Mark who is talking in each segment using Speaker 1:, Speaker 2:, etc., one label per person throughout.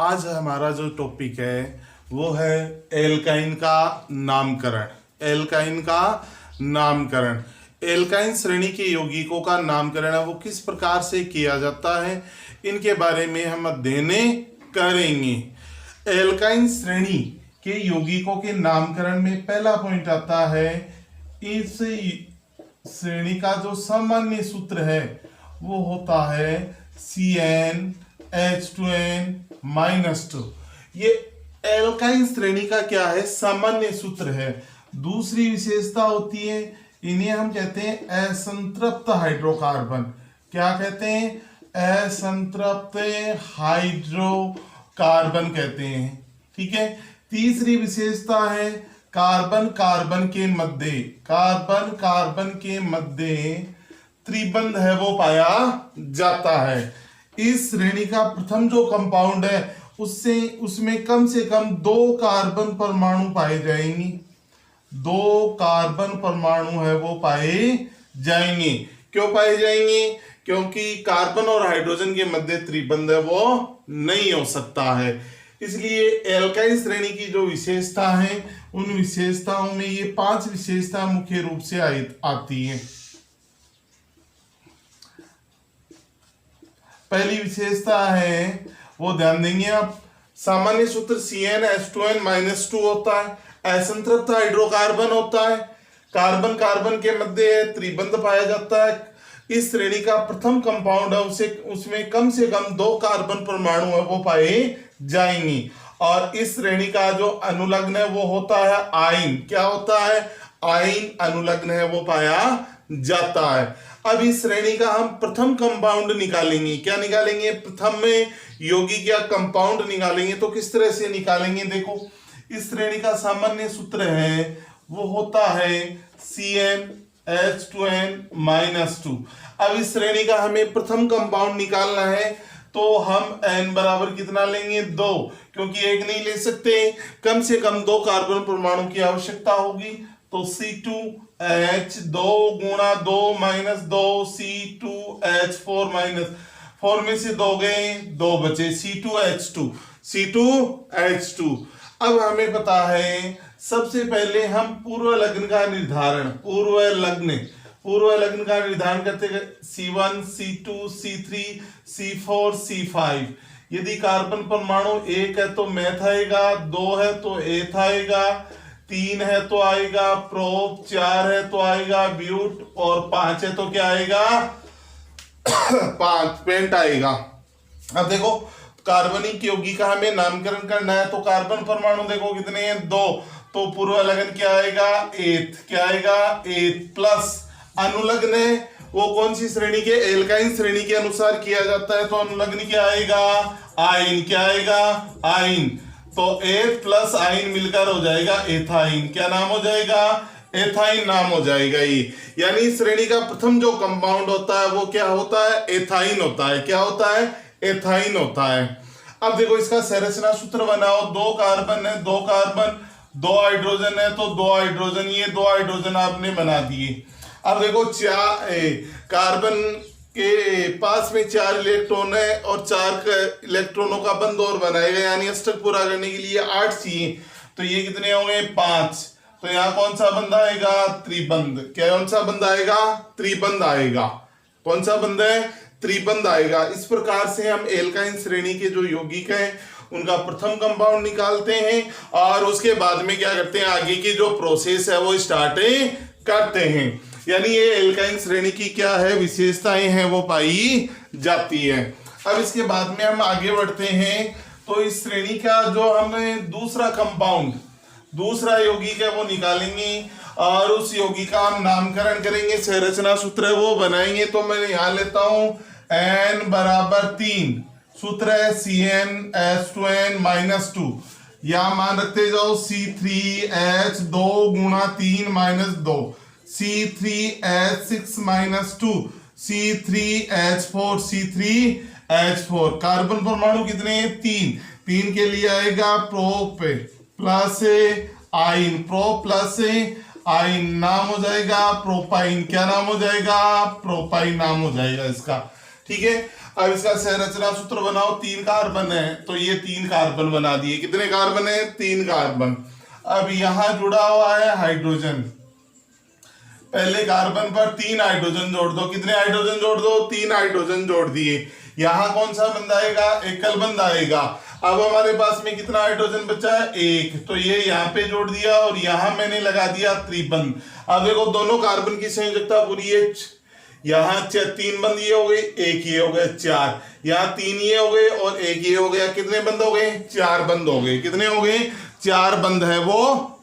Speaker 1: आज हमारा जो टॉपिक है वो है एल्काइन का नामकरण। एल्काइन का नामकरण, एल्काइन श्रेणी के यौगिकों का नामकरण है वो किस प्रकार से किया जाता है, इनके बारे में हम अध्ययन करेंगे। एल्काइन श्रेणी के यौगिकों के नामकरण में पहला पॉइंट आता है, इस श्रेणी का जो सामान्य सूत्र है वो होता है CnH2n-2। ये एल्काइन श्रेणी का क्या है, सामान्य सूत्र है। दूसरी विशेषता होती है, इन्हें हम कहते हैं असंतृप्त हाइड्रोकार्बन। क्या कहते हैं? असंतृप्त हाइड्रोकार्बन कहते हैं। ठीक है। तीसरी विशेषता है कार्बन कार्बन के मध्य त्रिबंध है वो पाया जाता है। इस श्रेणी का प्रथम जो कंपाउंड है उसमें कम से कम 2 कार्बन परमाणु पाए जाएंगे। 2 कार्बन परमाणु है वो पाए जाएंगे। क्यों पाए जाएंगे? क्योंकि कार्बन और हाइड्रोजन के मध्य त्रिबंध है वो नहीं हो सकता है। इसलिए एल्काइन श्रेणी की जो विशेषता है उन विशेषताओं में ये 5 विशेषता मुख्य रूप से आती हैं। पहली विशेषता है वो ध्यान देंगे आप, सामान्य सूत्र CnH2n-2 होता है, असंतृप्त हाइड्रोकार्बन होता है, कार्बन कार्बन के मध्य त्रिबंध पाया जाता है। इस श्रेणी का प्रथम कंपाउंड है उसमें कम से कम 2 कार्बन परमाणु है वो पाए जाएंगे। और इस श्रेणी का जो अनुलग्न है वो होता है आयन। क्या होता है? आयन अनुलग्न है वो पाया जाता है। अब इस श्रेणी का हम प्रथम कंपाउंड निकालेंगे। क्या निकालेंगे? प्रथम में यौगिक या कंपाउंड निकालेंगे। तो किस तरह से निकालेंगे? देखो, इस श्रेणी का सामान्य सूत्र है वो होता है CnH2n-2। अब इस श्रेणी का हमें प्रथम कंपाउंड निकालना है तो हम n बराबर कितना लेंगे? 2, क्योंकि एक नहीं ले सकते, कम से कम 2 कार्बन परमाणु की आवश्यकता होगी। तो C2H 2 गुणा 2 माइनस 2 C2H4 माइनस 4 में से 2 गए, 2 बचे, C2H2। अब हमें पता है सबसे पहले हम पूर्व लग्न का निर्धारण करते हैं। C1 C2 C3 C4 C5। यदि कार्बन परमाणु 1 है तो मेथ आएगा, 2 है तो एथ आएगा, 3 है तो आएगा प्रोप, 4 है तो आएगा ब्यूट और 5 है तो क्या आएगा? 5 पेंट आएगा। अब देखो, कार्बनिक यौगिक का हमें नामकरण करना है तो कार्बन परमाणु देखो कितने हैं? 2। तो पूर्व लगन क्या आएगा? एथ। क्या आएगा? एथ प्लस अनुलग्न है वो कौन सी श्रेणी के? एल्काइन श्रेणी के अनुसार किया जाता है तो अनुलग्न क्या आएगा? आयन। क्या आएगा? आयन। तो एथ प्लस आयन मिलकर हो जाएगा एथाइन। क्या नाम हो जाएगा? एथाइन नाम हो जाएगा ये। यानी श्रेणी का प्रथम जो कंपाउंड होता है वो क्या होता है? एथाइन होता है। क्या होता है? एथाइन होता है। अब देखो, इसका संरचना सूत्र बनाओ। 2 कार्बन है, 2 कार्बन, 2 हाइड्रोजन है तो 2 हाइड्रोजन, ये 2 हाइड्रोजन आपने बना दिए। अब देखो, कार्बन के पास में 4 इलेक्ट्रॉन है और 4 इलेक्ट्रॉनों का बंध और बनाएगा, यानी अष्टक पूरा करने के लिए 8 चाहिए। तो ये कितने होंगे? 5। तो यहाँ कौन सा बंध आएगा? त्रिबंध। क्या कौन सा बंध आएगा? त्रिबंध आएगा। कौन सा बंध है? त्रिबंध आएगा। इस प्रकार से हम एल्काइन श्रेणी के जो यौगिक हैं उनका प्रथम कंपाउंड निकालते हैं और उसके बाद में क्या करते हैं, आगे की जो प्रोसेस है वो स्टार्ट करते हैं। यानी ये एल्काइन श्रेणी की क्या है, विशेषताएं हैं वो पाई जाती है। अब इसके बाद में हम आगे बढ़ते हैं तो इस श्रेणी का जो हमें दूसरा कंपाउंड, दूसरा यौगिक है वो निकालेंगे और उस यौगिक का हम नामकरण करेंगे, संरचना सूत्र है वो बनाएंगे। तो मैं यहां लेता हूं n बराबर 3, सूत्र है CnH2n-2। यहां मान रखते जाओ C3H 2 गुणा 3 minus 2, C3H6-2, C3H4, C3H4। Carbon परमाणु कितने हैं? 3 के लिए आएगा प्रोप प्लस आइन, प्रोप प्लस आइन नाम हो जाएगा प्रोपाइन। क्या नाम हो जाएगा? प्रोपाइन नाम हो जाएगा इसका। ठीक है। अब इसका संरचना सूत्र बनाओ, 3 कार्बन है तो ये 3 कार्बन बना दिए। कितने कार्बन है? 3 कार्बन। अब यहां जुड़ा हुआ है हाइड्रोजन, पहले कार्बन पर 3 हाइड्रोजन जोड़ दो। कितने हाइड्रोजन जोड़ दो? 3 हाइड्रोजन जोड़ दिए। यहां कौन सा बंद आएगा? एकल बंद आएगा। अब हमारे पास में कितना हाइड्रोजन बचा है? 1, तो ये यहाँ पे जोड़ दिया और यहां मैंने लगा दिया त्रिबंध। अब देखो दोनों कार्बन की संयोजकता पूरी है। यहाँ 3 बंद ये हो गए, 1 ये हो गए, 4, यहाँ 3 ये हो गए और 1 ये हो गया। कितने बंद हो गए? 4 बंद हो गए। कितने हो गए? 4 बंद है वो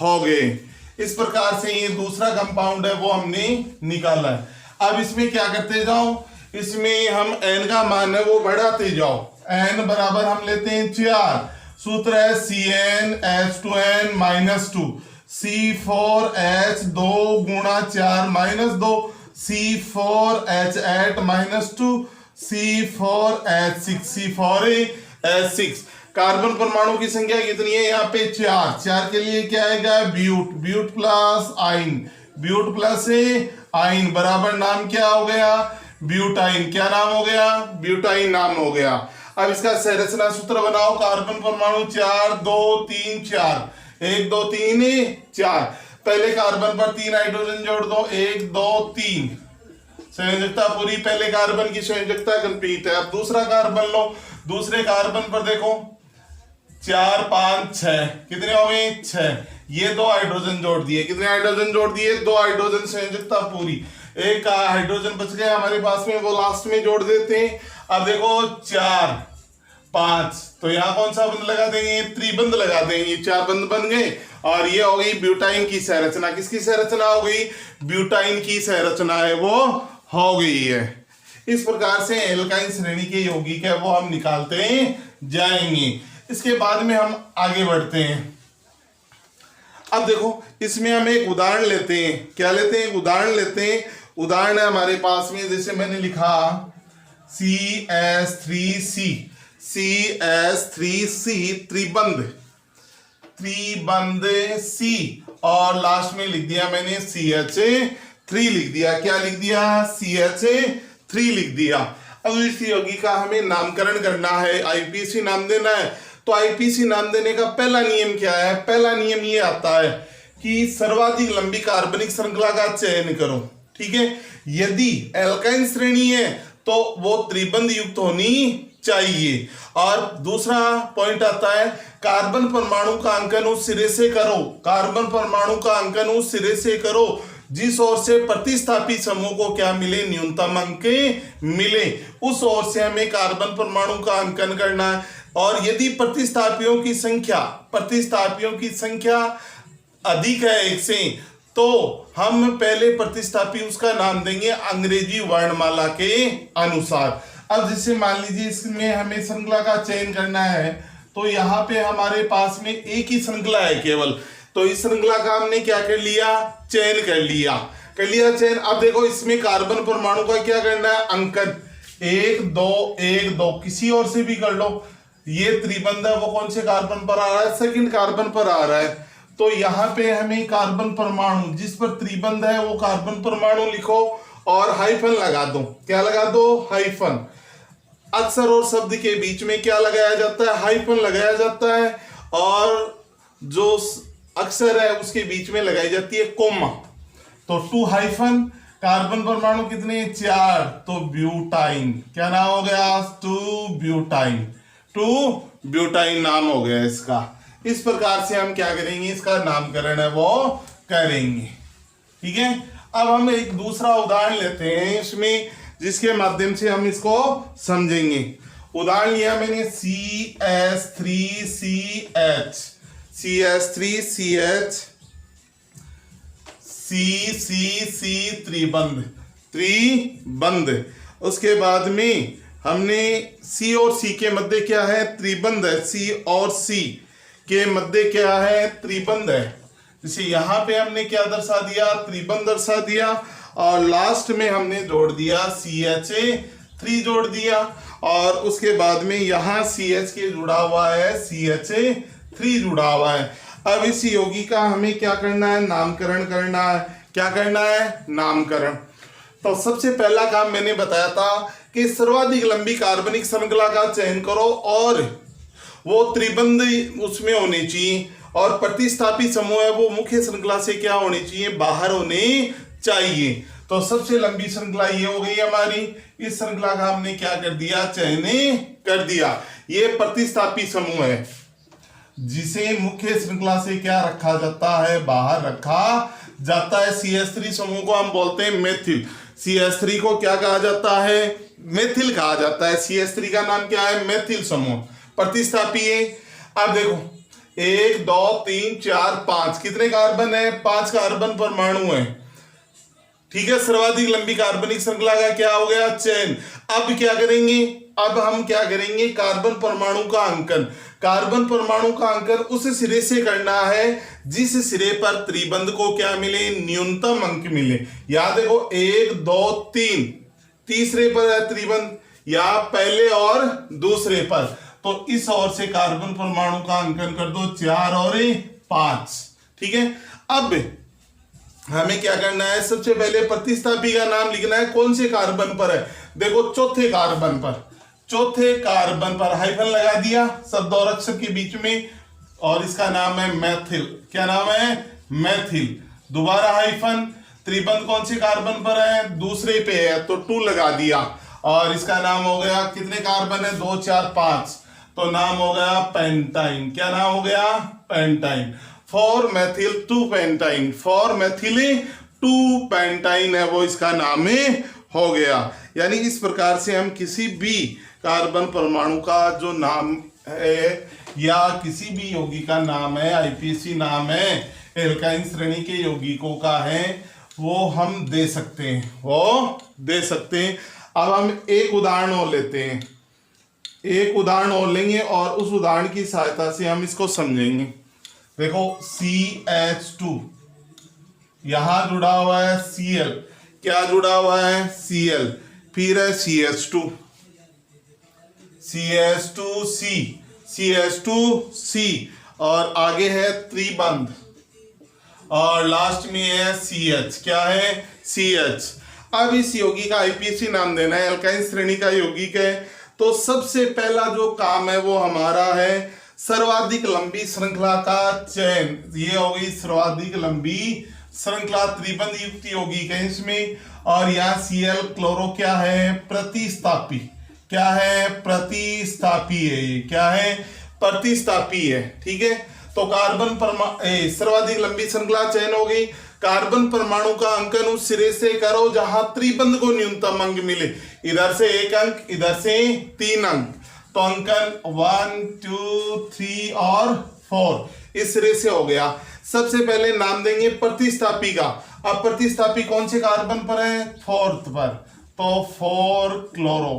Speaker 1: हो गए। इस प्रकार से ये दूसरा कंपाउंड है वो हमने निकाला है। अब इसमें क्या करते जाओ, इसमें हम n का मान है वो बढ़ाते जाओ। n बराबर हम लेते हैं 4, सूत्र है CnH2n -2, C4H 2 गुणा 4 -2, C4H8 -2, C4H6, C4H6। कार्बन परमाणु की संख्या कितनी है? यहाँ पे 4। 4 के लिए क्या आएगा? ब्यूट, ब्यूट प्लस आइन, ब्यूट प्लस आइन बराबर नाम क्या हो गया? ब्यूटाइन। क्या नाम हो गया? ब्यूटाइन नाम हो गया। अब इसका संरचना सूत्र बनाओ। कार्बन परमाणु 4 2 3 4, 1 2 3 4। पहले कार्बन पर 3 हाइड्रोजन जोड़ दो, 1 2 3, संयोजकता पूरी। पहले कार्बन की संयोजकता कंप्लीट है। अब दूसरा कार्बन लो, दूसरे कार्बन पर देखो 4 5 6, कितने हो गए? 6। ये 2 हाइड्रोजन जोड़ दिए। कितने हाइड्रोजन जोड़ दिए? 2 हाइड्रोजन, संयोजकता पूरी। एक हाइड्रोजन बच गया हमारे पास में, वो लास्ट में जोड़ देते हैं। अब देखो 4 5, तो यहाँ कौन सा बंद लगा देंगे? त्रिबंध लगा देंगे। 4 बंद बन गए और ये हो गई ब्यूटाइन की संरचना। किसकी संरचना हो गई? ब्यूटाइन की संरचना है वो हो गई है। इस प्रकार से एल्काइन श्रेणी के यौगिक है वो हम निकालते जाएंगे। इसके बाद में हम आगे बढ़ते हैं। अब देखो इसमें हम एक उदाहरण लेते हैं। क्या लेते हैं? उदाहरण लेते हैं। उदाहरण है हमारे पास में, जैसे मैंने लिखा CS3C, CS3C त्रिबंध, त्रिबंध C, और लास्ट में लिख दिया मैंने CH3 लिख दिया। क्या लिख दिया? CH3 लिख दिया। अब इस यौगिक का हमें नामकरण करना है, IPC नाम देना है। तो IPC नाम देने का पहला नियम क्या है? पहला नियम ये आता है कि सर्वाधिक लंबी कार्बनिक श्रृंखला का चयन करो। ठीक है, यदि एल्काइन श्रेणी है तो वो त्रिबंध युक्त होनी चाहिए। और दूसरा पॉइंट आता है कार्बन परमाणु का अंकन उस सिरे से करो, कार्बन परमाणु का अंकन उस सिरे से करो जिस ओर से प्रतिस्थापी समूह को क्या मिले? न्यूनतम अंक मिले। उस ओर से हमें कार्बन परमाणु का अंकन करना है। और यदि प्रतिस्थापियों की संख्या अधिक है 1 से, तो हम पहले प्रतिस्थापी उसका नाम देंगे अंग्रेजी वर्णमाला के अनुसार। अब जैसे मान लीजिए इसमें हमें श्रृंखला का चयन करना है, तो यहाँ पे हमारे पास में एक ही श्रृंखला है केवल, तो इस श्रृंखला का हमने क्या कर लिया? चयन कर लिया चयन। अब देखो इसमें कार्बन परमाणु का क्या करना है? अंकन 1 2 1 2, किसी और से भी कर लो। ये त्रिबंध है वो कौन से कार्बन पर आ रहा है? सेकंड कार्बन पर आ रहा है। तो यहाँ पे हमें कार्बन परमाणु जिस पर त्रिबंध है वो कार्बन परमाणु लिखो और हाइफन लगा दो। क्या लगा दो? हाइफन। अक्षर और शब्द के बीच में क्या लगाया जाता है? हाइफन लगाया जाता है। और जो अक्षर है उसके बीच में लगाई जाती है कोमा। तो 2 हाइफन, कार्बन परमाणु कितने? 4, तो ब्यूटाइन। क्या नाम हो गया? 2 ब्यूटाइन, 2 ब्यूटाइन नाम हो गया इसका। इस प्रकार से हम क्या करेंगे? इसका नामकरण है वो करेंगे। ठीक है, अब हम एक दूसरा उदाहरण लेते हैं इसमें, जिसके माध्यम से हम इसको समझेंगे। उदाहरण लिया मैंने CS3CH, CS3CH, CCC त्रिबंध। उसके बाद में हमने C और C के मध्य क्या है? त्रिबंध है। C और C के मध्य क्या है? त्रिबंध है। जैसे यहाँ पे हमने क्या दर्शा दिया? त्रिबंध दर्शा दिया। और लास्ट में हमने जोड़ दिया CH3 जोड़ दिया। और उसके बाद में यहाँ CH के जुड़ा हुआ है, CH3 जुड़ा हुआ है। अब इस यौगिक का हमें क्या करना है? नामकरण करना है। क्या करना है? नामकरण। तो सबसे पहला काम मैंने बताया था कि सर्वाधिक लंबी कार्बनिक श्रृंखला का चयन करो और वो त्रिबंध उसमें होने चाहिए, और प्रतिस्थापी समूह है वो मुख्य श्रृंखला से क्या होने चाहिए, बाहर होने चाहिए। तो सबसे लंबी श्रृंखला ये हो गई हमारी, इस श्रृंखला का हमने क्या कर दिया, चयन कर दिया। ये प्रतिस्थापी समूह है जिसे मुख्य श्रृंखला से क्या रखा जाता है, बाहर रखा जाता है। CH3 समूह को हम बोलते हैं मेथिल। CH3 को क्या कहा जाता है, मेथिल कहा जाता है। CH3 का नाम क्या है, मेथिल समूह, प्रतिस्थापी है। अब देखो 1 2 3 4 5 कितने कार्बन है, 5 कार्बन परमाणु है, ठीक है। सर्वाधिक लंबी कार्बनिक श्रृंखला का क्या हो गया, चयन। अब क्या करेंगे, अब हम क्या करेंगे, कार्बन परमाणु का अंकन। कार्बन परमाणु का अंकन उस सिरे से करना है जिस सिरे पर त्रिबंध को क्या मिले, न्यूनतम अंक मिले। याद देखो 1 2 3 तीसरे पर है त्रिबंध, या पहले और दूसरे पर, तो इस ओर से कार्बन परमाणु का अंकन कर दो 4 और 5, ठीक है। अब हमें क्या करना है, सबसे पहले प्रतिस्थापी का नाम लिखना है, कौन से कार्बन पर है, देखो चौथे कार्बन पर, चौथे कार्बन पर हाइफन लगा दिया शब्द और अक्षर के बीच में, और इसका नाम है मेथिल। क्या नाम है, मेथिल। दोबारा हाइफन, त्रिबंध कौन से कार्बन पर है, दूसरे पे है, तो 2 लगा दिया, और इसका नाम हो गया, कितने कार्बन है, 2 4 5, तो नाम हो गया पेंटाइन। क्या नाम हो गया, pentyne. 4 methyl 2 pentyne, 4 methyl 2 pentyne है वो इसका नाम हो गया। यानी इस प्रकार से हम किसी भी कार्बन परमाणु का जो नाम है या किसी भी यौगिक का नाम है, आईपीसी नाम है, एल्काइन श्रेणी के यौगिकों का है, वो हम दे सकते हैं, वो दे सकते हैं। अब हम एक उदाहरण और लेते हैं, एक उदाहरण और लेंगे और उस उदाहरण की सहायता से हम इसको समझेंगे। देखो CH2 यहां जुड़ा हुआ है Cl, क्या जुड़ा हुआ है, Cl, फिर है CH2, CH2C, CH2C, और आगे है त्रिबंध, और लास्ट में है CH, क्या है, CH। अब इस यौगिक का आईपीसी नाम देना है, एल्काइन श्रेणी का यौगिक है, तो सबसे पहला जो काम है वो हमारा है सर्वाधिक लंबी श्रृंखला का चयन। ये हो गई सर्वाधिक लंबी श्रृंखला, त्रिबंध युक्त यौगिक है इसमें, और यहाँ Cl क्लोरो क्या है, प्रतिस्थापी, क्या है, प्रतिस्थापी है, ये क्या है, प्रतिस्थापी है, ठीक है। तो कार्बन परमाणु सर्वाधिक लंबी श्रृंखला चयन हो गई। कार्बन परमाणु का अंकन उस सिरे से करो जहां त्रिबंध को न्यूनतम अंक मिले, इधर से 1 अंक, इधर से 3 अंक, तो अंकन 1 2 3 और 4 इस सिरे से हो गया। सबसे पहले नाम देंगे प्रतिस्थापी का। अब प्रतिस्थापी कौन से कार्बन पर है, 4th पर, तो 4 क्लोरो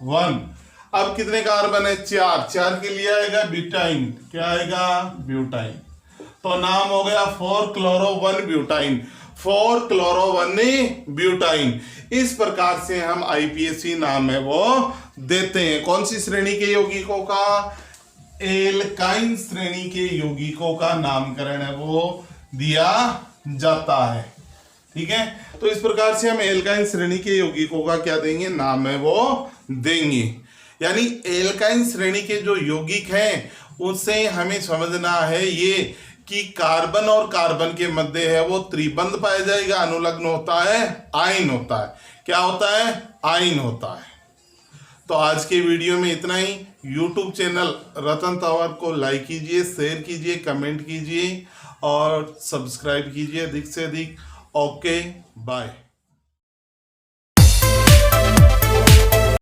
Speaker 1: 1। अब कितने कार्बन है, 4 के लिए आएगा ब्यूटाइन, क्या आएगा, ब्यूटाइन, तो नाम हो गया 4 क्लोरो 1 ब्यूटाइन, 4 क्लोरो 1 ब्यूटाइन। इस प्रकार से हम आईपीएसी नाम है वो देते हैं। कौन सी श्रेणी के यौगिकों का, एल्काइन श्रेणी के यौगिकों का नामकरण है वो दिया जाता है, ठीक है। तो इस प्रकार से हम एल्काइन श्रेणी के यौगिकों का क्या देंगे, नाम है वो देंगे। यानी एल्काइन श्रेणी के जो यौगिक हैं उससे हमें समझना है ये कि कार्बन और कार्बन के मध्य है वो त्रिबंध पाया जाएगा, अनुलग्न होता है, आयन होता है, क्या होता है, आयन होता है। तो आज के वीडियो में इतना ही। यूट्यूब चैनल रतन तंवर को लाइक कीजिए, शेयर कीजिए, कमेंट कीजिए और सब्सक्राइब कीजिए अधिक से अधिक। Okay, bye.